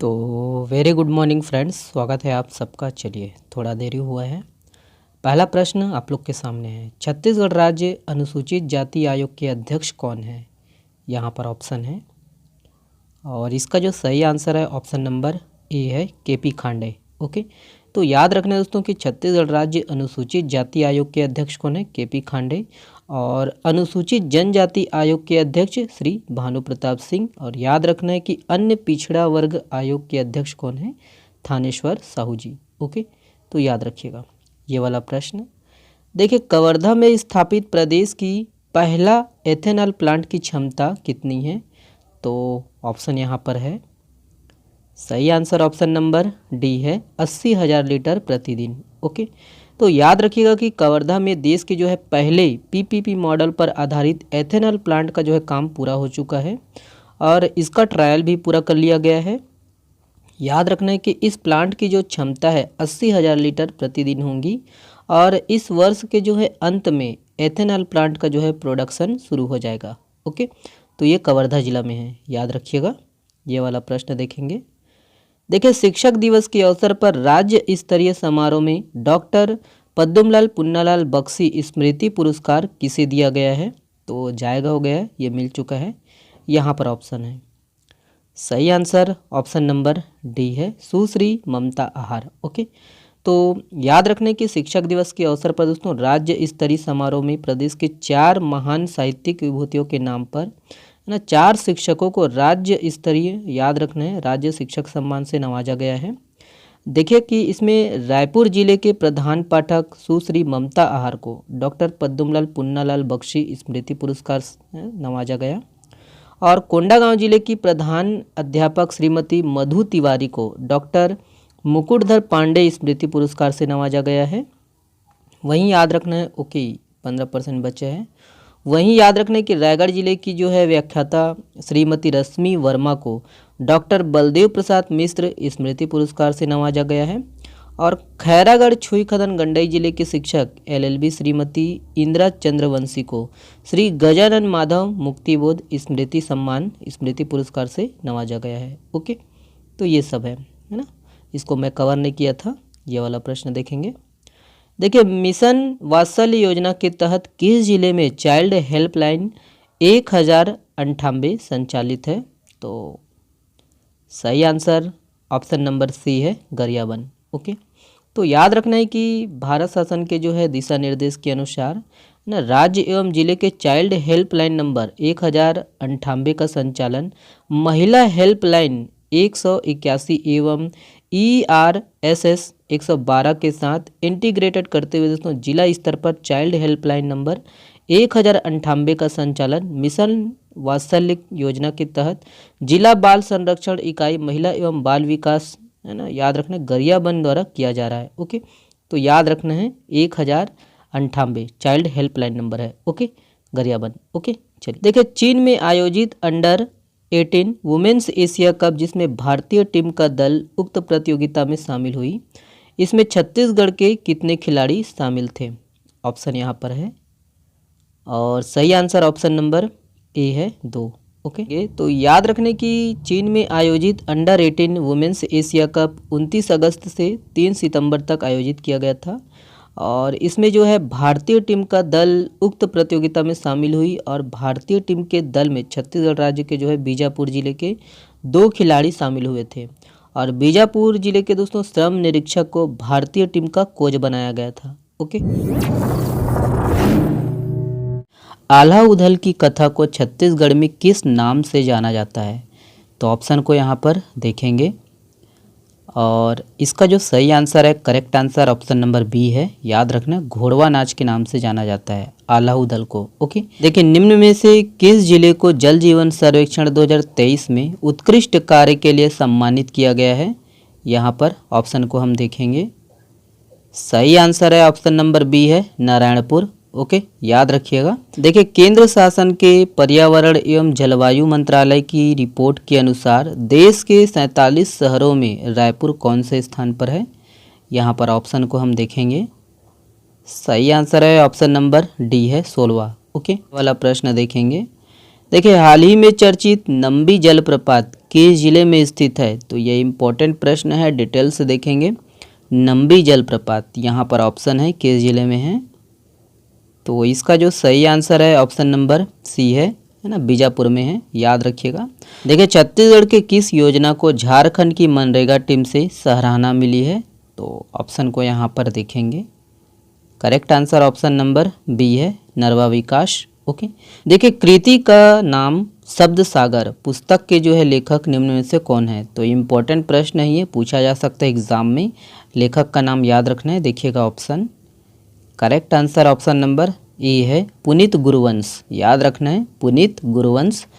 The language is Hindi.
तो वेरी गुड मॉर्निंग फ्रेंड्स, स्वागत है आप सबका। चलिए थोड़ा देरी हुआ है। पहला प्रश्न आप लोग के सामने है, छत्तीसगढ़ राज्य अनुसूचित जाति आयोग के अध्यक्ष कौन है? यहाँ पर ऑप्शन है और इसका जो सही आंसर है ऑप्शन नंबर ए है, केपी खांडे। ओके, तो याद रखना दोस्तों कि छत्तीसगढ़ राज्य अनुसूचित जाति आयोग के अध्यक्ष कौन है? केपी खांडे। और अनुसूचित जनजाति आयोग के अध्यक्ष श्री भानु प्रताप सिंह। और याद रखना है कि अन्य पिछड़ा वर्ग आयोग के अध्यक्ष कौन है? थानेश्वर साहू जी। ओके, तो याद रखिएगा ये वाला प्रश्न। देखिए, कवर्धा में स्थापित प्रदेश की पहला एथेनॉल प्लांट की क्षमता कितनी है? तो ऑप्शन यहाँ पर है, सही आंसर ऑप्शन नंबर डी है, 80,000 लीटर प्रतिदिन। ओके, तो याद रखिएगा कि कवर्धा में देश के जो है पहले पीपीपी मॉडल पर आधारित एथेनॉल प्लांट का जो है काम पूरा हो चुका है और इसका ट्रायल भी पूरा कर लिया गया है। याद रखना है कि इस प्लांट की जो क्षमता है 80,000 लीटर प्रतिदिन होंगी और इस वर्ष के जो है अंत में एथेनॉल प्लांट का जो है प्रोडक्शन शुरू हो जाएगा। ओके, तो ये कवर्धा जिला में है, याद रखिएगा। ये वाला प्रश्न देखेंगे। देखिए, शिक्षक दिवस के अवसर पर राज्य स्तरीय समारोह में डॉक्टर पद्मलाल पुन्नालाल बख्शी स्मृति पुरस्कार किसे दिया गया है? तो जायगा हो गया है, ये मिल चुका है। यहाँ पर ऑप्शन है, सही आंसर ऑप्शन नंबर डी है, सुश्री ममता आहार। ओके, तो याद रखने कि शिक्षक दिवस के अवसर पर दोस्तों राज्य स्तरीय समारोह में प्रदेश के 4 महान साहित्यिक विभूतियों के नाम पर ना 4 शिक्षकों को राज्य स्तरीय, याद रखना है, राज्य शिक्षक सम्मान से नवाजा गया है। देखिए कि इसमें रायपुर जिले के प्रधान पाठक सुश्री ममता आहार को डॉक्टर पद्मलाल पुन्नालाल बख्शी स्मृति पुरस्कार से नवाजा गया और कोंडागांव जिले की प्रधान अध्यापक श्रीमती मधु तिवारी को डॉक्टर मुकुटधर पांडे स्मृति पुरस्कार से नवाजा गया है। वहीं याद रखना है, ओके 15% बचे हैं। वहीं याद रखने कि रायगढ़ जिले की जो है व्याख्याता श्रीमती रश्मि वर्मा को डॉक्टर बलदेव प्रसाद मिश्र स्मृति पुरस्कार से नवाजा गया है और खैरागढ़ छुई खदन गंडई जिले के शिक्षक एलएलबी श्रीमती इंदिरा चंद्रवंशी को श्री गजानन माधव मुक्तिबोध स्मृति सम्मान स्मृति पुरस्कार से नवाजा गया है। ओके, तो ये सब है ना, इसको मैं कवर नहीं किया था। ये वाला प्रश्न देखेंगे। देखिए, मिशन वात्सल्य योजना के तहत किस जिले में चाइल्ड हेल्पलाइन 1098 संचालित है? तो सही आंसर ऑप्शन नंबर सी है, गरियाबंद। ओके, तो याद रखना है कि भारत शासन के जो है दिशा निर्देश के अनुसार ना राज्य एवं जिले के चाइल्ड हेल्पलाइन नंबर 1098 का संचालन महिला हेल्पलाइन 181 एवं ERSS 112 के साथ इंटीग्रेटेड करते हुए दोस्तों जिला स्तर पर चाइल्ड हेल्पलाइन नंबर 1098 का संचालन मिशन वात्सल्य योजना के तहत जिला बाल संरक्षण इकाई महिला एवं बाल विकास, है ना, याद रखना, गरियाबंद द्वारा किया जा रहा है। ओके, तो याद रखना है 1098 चाइल्ड हेल्पलाइन नंबर है। ओके, गरियाबंद। ओके, चलिए देखिए, चीन में आयोजित अंडर 18 वुमेन्स एशिया कप जिसमें भारतीय टीम का दल उक्त प्रतियोगिता में शामिल हुई, इसमें छत्तीसगढ़ के कितने खिलाड़ी शामिल थे? ऑप्शन यहाँ पर है और सही आंसर ऑप्शन नंबर ए है, 2। ओके, तो याद रखने कि चीन में आयोजित अंडर 18 वुमेन्स एशिया कप 29 अगस्त से 3 सितंबर तक आयोजित किया गया था और इसमें जो है भारतीय टीम का दल उक्त प्रतियोगिता में शामिल हुई और भारतीय टीम के दल में छत्तीसगढ़ राज्य के जो है बीजापुर जिले के 2 खिलाड़ी शामिल हुए थे और बीजापुर जिले के दोस्तों श्रम निरीक्षक को भारतीय टीम का कोच बनाया गया था। ओके, आल्हा उधल की कथा को छत्तीसगढ़ में किस नाम से जाना जाता है? तो ऑप्शन को यहाँ पर देखेंगे और इसका जो सही आंसर है, correct answer option number B है, याद रखना, घोड़वा नाच के नाम से जाना जाता है आल्हा उधल को। ओके, देखिए, निम्न में से किस जिले को जल जीवन सर्वेक्षण 2023 में उत्कृष्ट कार्य के लिए सम्मानित किया गया है? यहाँ पर ऑप्शन को हम देखेंगे, सही आंसर है ऑप्शन नंबर बी है, नारायणपुर। ओके, याद रखिएगा। देखिए, केंद्र शासन के पर्यावरण एवं जलवायु मंत्रालय की रिपोर्ट के अनुसार देश के 47 शहरों में रायपुर कौन से स्थान पर है? यहाँ पर ऑप्शन को हम देखेंगे, सही आंसर है ऑप्शन नंबर डी है, 16। ओके, वाला प्रश्न देखेंगे। देखिए, हाल ही में चर्चित नंबी जलप्रपात किस जिले में स्थित है? तो ये इम्पोर्टेंट प्रश्न है, डिटेल से देखेंगे। नंबी जलप्रपात यहाँ पर ऑप्शन है किस जिले में है? तो इसका जो सही आंसर है ऑप्शन नंबर सी है ना, बीजापुर में है, याद रखिएगा। देखिए छत्तीसगढ़ के किस योजना को झारखंड की मनरेगा टीम से सराहना मिली है? तो ऑप्शन को यहाँ पर देखेंगे। Correct answer option number B है, नरवा विकास। ओके, देखिए कृति का नाम शब्द सागर पुस्तक के जो है लेखक निम्न में से कौन है? तो इम्पोर्टेंट प्रश्न है, ये पूछा जा सकता है एग्जाम में। लेखक का नाम याद रखना है, देखिएगा option. Correct answer option number A है, पुनीत गुरुवंश, याद रखना है, पुनीत गुरुवंश